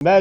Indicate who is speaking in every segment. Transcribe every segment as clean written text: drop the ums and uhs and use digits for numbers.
Speaker 1: میں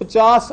Speaker 1: 50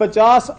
Speaker 1: 50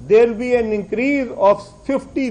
Speaker 1: there will be an increase of 50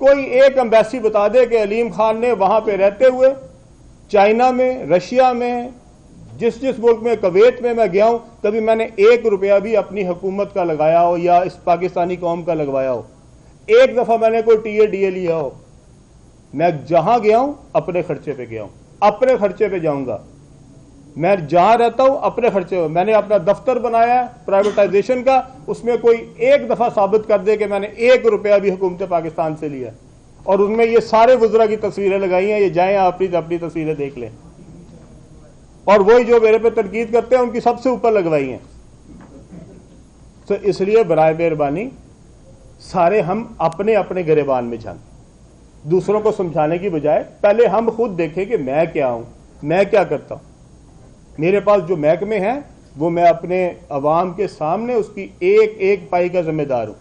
Speaker 1: کوئی ایک ایمبیسی بتا دے کہ علیم خان نے وہاں پہ رہتے ہوئے چائنا میں، رشیا میں، جس ملک میں، کویت میں گیا ہوں، کبھی میں نے 1 روپیہ بھی اپنی حکومت کا لگایا ہو یا اس پاکستانی قوم کا لگوایا ہو، ایک دفعہ میں نے کوئی ٹی اے ڈی اے لیا ہو؟ میں جہاں گیا ہوں اپنے خرچے پہ گیا ہوں، اپنے خرچے پہ جاؤں گا، میں جہاں رہتا ہوں اپنے خرچے پہ. میں نے اپنا دفتر بنایا ہے پرائیویٹائزیشن کا، اس میں کوئی ایک دفعہ ثابت کر دے کہ میں نے 1 روپیہ بھی حکومت پاکستان سے لیا، اور ان میں یہ سارے وزراء کی تصویریں لگائی ہیں، یہ جائیں آپ اپنی تصویریں دیکھ لیں، اور وہی جو میرے پہ تنقید کرتے ہیں ان کی سب سے اوپر لگوائی ہیں. تو اس لیے برائے مہربانی سارے ہم اپنے اپنے گریبان میں جائیں، دوسروں کو سمجھانے کی بجائے پہلے ہم خود دیکھیں کہ میں کیا ہوں، میں کیا کرتا ہوں. میرے پاس جو محکمے ہیں وہ میں اپنے عوام کے سامنے اس کی ایک ایک پائی کا ذمہ دار ہوں،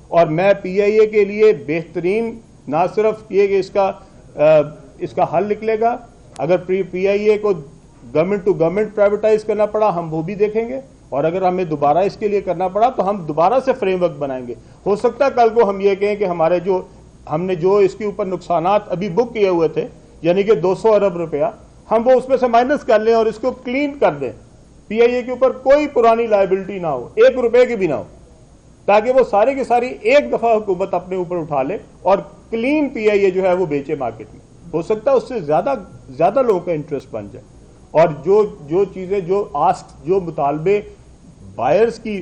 Speaker 1: اور میں پی آئی اے کے لیے بہترین نہ صرف یہ کہ اس کا حل نکلے گا، اگر پی آئی اے کو گورنمنٹ ٹو گورنمنٹ پرائیویٹائز کرنا پڑا ہم وہ بھی دیکھیں گے، اور اگر ہمیں دوبارہ اس کے لیے کرنا پڑا تو ہم دوبارہ سے فریم ورک بنائیں گے. ہو سکتا ہے کل کو ہم یہ کہیں کہ ہم نے جو اس کے اوپر نقصانات ابھی بک کیے ہوئے تھے، یعنی کہ 200 ارب روپیہ، ہم وہ اس میں سے مائنس کر لیں اور اس کو کلین کر دیں، پی آئی اے کے اوپر کوئی پرانی لائبلٹی نہ ہو، 1 روپے کی بھی نہ ہو، تاکہ وہ ساری کی ساری ایک دفعہ حکومت اپنے اوپر اٹھا لے اور کلین پی آئی اے جو ہے وہ بیچے مارکیٹ میں. ہو سکتا ہے اس سے زیادہ لوگوں کا انٹرسٹ بن جائے، اور جو چیزیں جو مطالبے بائرز کی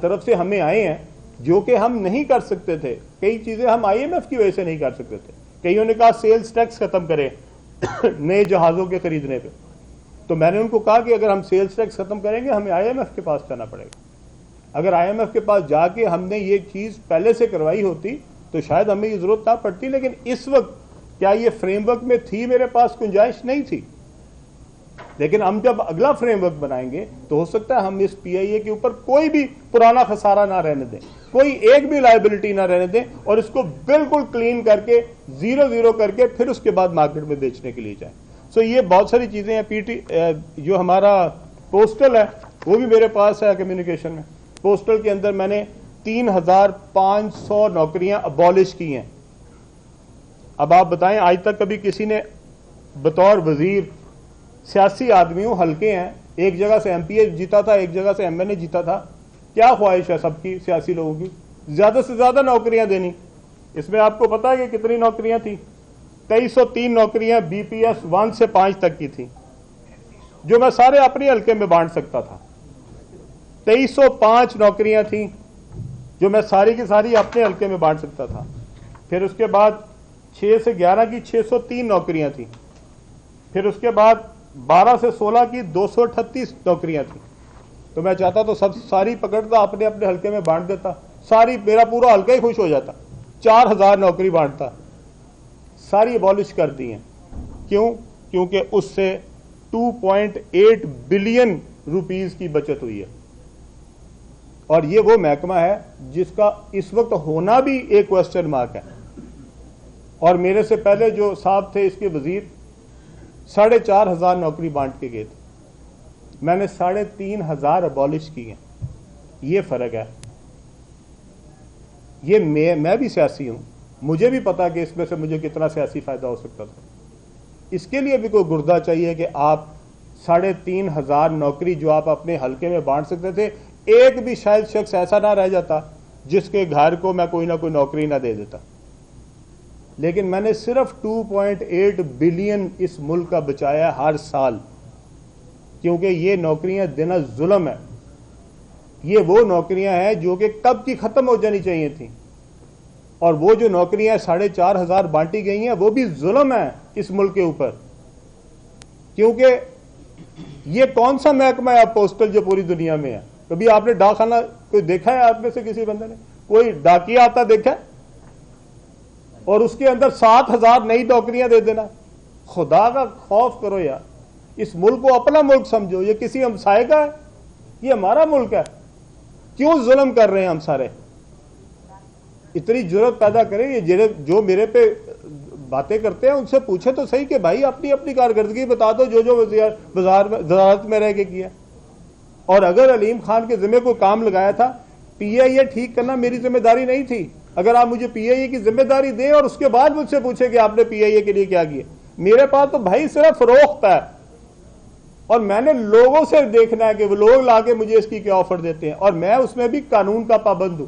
Speaker 1: طرف سے ہمیں آئے ہیں جو کہ ہم نہیں کر سکتے تھے، کئی چیزیں ہم آئی ایم ایف کی وجہ سے نہیں کر سکتے تھے. کئیوں نے کہا سیلز ٹیکس ختم کرے نئے جہازوں کے خریدنے پہ، تو میں نے ان کو کہا کہ اگر ہم سیلز ٹیکس ختم کریں گے ہمیں آئی ایم ایف کے پاس جانا پڑے گا. اگر آئی ایم ایف کے پاس جا کے ہم نے یہ چیز پہلے سے کروائی ہوتی تو شاید ہمیں یہ ضرورت نہ پڑتی، لیکن اس وقت کیا یہ فریم ورک میں تھی؟ میرے پاس گنجائش نہیں تھی. لیکن ہم جب اگلا فریم ورک بنائیں گے تو ہو سکتا ہے ہم اس پی آئی اے کے اوپر کوئی بھی پرانا خسارہ نہ رہنے دیں، کوئی ایک بھی لائبلٹی نہ رہنے دیں، اور اس کو بالکل کلین کر کے زیرو کر کے پھر اس کے بعد مارکیٹ میں بیچنے کے لیے جائیں. سو یہ بہت ساری چیزیں ہیں. جو ہمارا پوسٹل ہے وہ بھی میرے پاس ہے کمیونیکیشن میں. پوسٹل کے اندر میں نے 3500 نوکریاں ابالش کی ہیں. اب آپ بتائیں آج تک کبھی کسی نے بطور وزیر، سیاسی آدمی ہوں، ہلکے ہیں، ایک جگہ سے ایم پی اے جیتا تھا، ایک جگہ سے ایم این اے جیتا تھا، کیا خواہش ہے سب کی، سیاسی لوگوں کی؟ زیادہ سے زیادہ نوکریاں دینی. اس میں آپ کو پتا ہے کہ کتنی نوکریاں تھیں؟ 2303 نوکریاں بی پی ایس 1 سے 5 تک کی تھیں، جو میں سارے اپنے حلقے میں بانٹ سکتا تھا. 2305 نوکریاں تھیں جو میں ساری کی ساری اپنے حلقے میں بانٹ سکتا تھا. پھر اس کے بعد 6 سے 11 کی 603 نوکریاں تھیں. پھر اس کے بعد 12 سے 16 کی 238 نوکریاں تھیں. تو میں چاہتا تو ساری پکڑتا اپنے اپنے حلقے میں بانٹ دیتا، ساری میرا پورا حلقہ ہی خوش ہو جاتا، 4000 نوکری بانٹتا. ساری ابالش کر دی ہیں. کیوں؟ کیونکہ اس سے 2.8 بلین روپیز کی بچت ہوئی ہے. اور یہ وہ محکمہ ہے جس کا اس وقت ہونا بھی ایک کوسچن مارک ہے. اور میرے سے پہلے جو صاحب تھے اس کے وزیر 4500 نوکری بانٹ کے گئے تھے، میں نے 3500 ابالش کی ہیں. یہ فرق ہے. یہ میں بھی سیاسی ہوں، مجھے بھی پتا کہ اس میں سے مجھے کتنا سیاسی فائدہ ہو سکتا تھا. اس کے لیے بھی کوئی گردہ چاہیے کہ آپ 3500 نوکری جو آپ اپنے حلقے میں بانٹ سکتے تھے، ایک بھی شاید شخص ایسا نہ رہ جاتا جس کے گھر کو میں کوئی نہ کوئی نوکری نہ دے دیتا. لیکن میں نے صرف 2.8 بلین اس ملک کا بچایا ہر سال، کیونکہ یہ نوکریاں دینا ظلم ہے. یہ وہ نوکریاں ہیں جو کہ کب کی ختم ہو جانی چاہیے تھیں، اور وہ جو نوکریاں 4500 بانٹی گئی ہیں وہ بھی ظلم ہے اس ملک کے اوپر. کیونکہ یہ کون سا محکمہ ہے پوسٹل جو پوری دنیا میں ہے؟ کبھی آپ نے ڈاک خانہ کوئی دیکھا ہے؟ آپ میں سے کسی بندے نے کوئی ڈاکیا آتا دیکھا ہے؟ اور اس کے اندر 7000 نئی نوکریاں دے دینا. خدا کا خوف کرو یار. اس ملک کو اپنا ملک سمجھو. یہ کسی ہمسائے کا ہے؟ یہ ہمارا ملک ہے. کیوں ظلم کر رہے ہیں ہم سارے؟ اتنی جرت پیدا کریں. یہ جو میرے پہ باتیں کرتے ہیں ان سے پوچھے تو صحیح کہ بھائی اپنی اپنی کارکردگی بتا دو جو وزارت میں رہ کے کیا. اور اگر علیم خان کے ذمہ کوئی کام لگایا تھا، پی آئی اے ٹھیک کرنا میری ذمہ داری نہیں تھی. اگر آپ مجھے پی آئی اے کی ذمہ داری دیں اور اس کے بعد مجھ سے پوچھیں کہ آپ نے پی آئی اے کے لیے کیا کیا. میرے پاس تو بھائی صرف فروخت ہے اور میں نے لوگوں سے دیکھنا ہے کہ وہ لوگ لا کے مجھے اس کی کیا آفر دیتے ہیں اور میں اس میں بھی قانون کا پابند ہوں.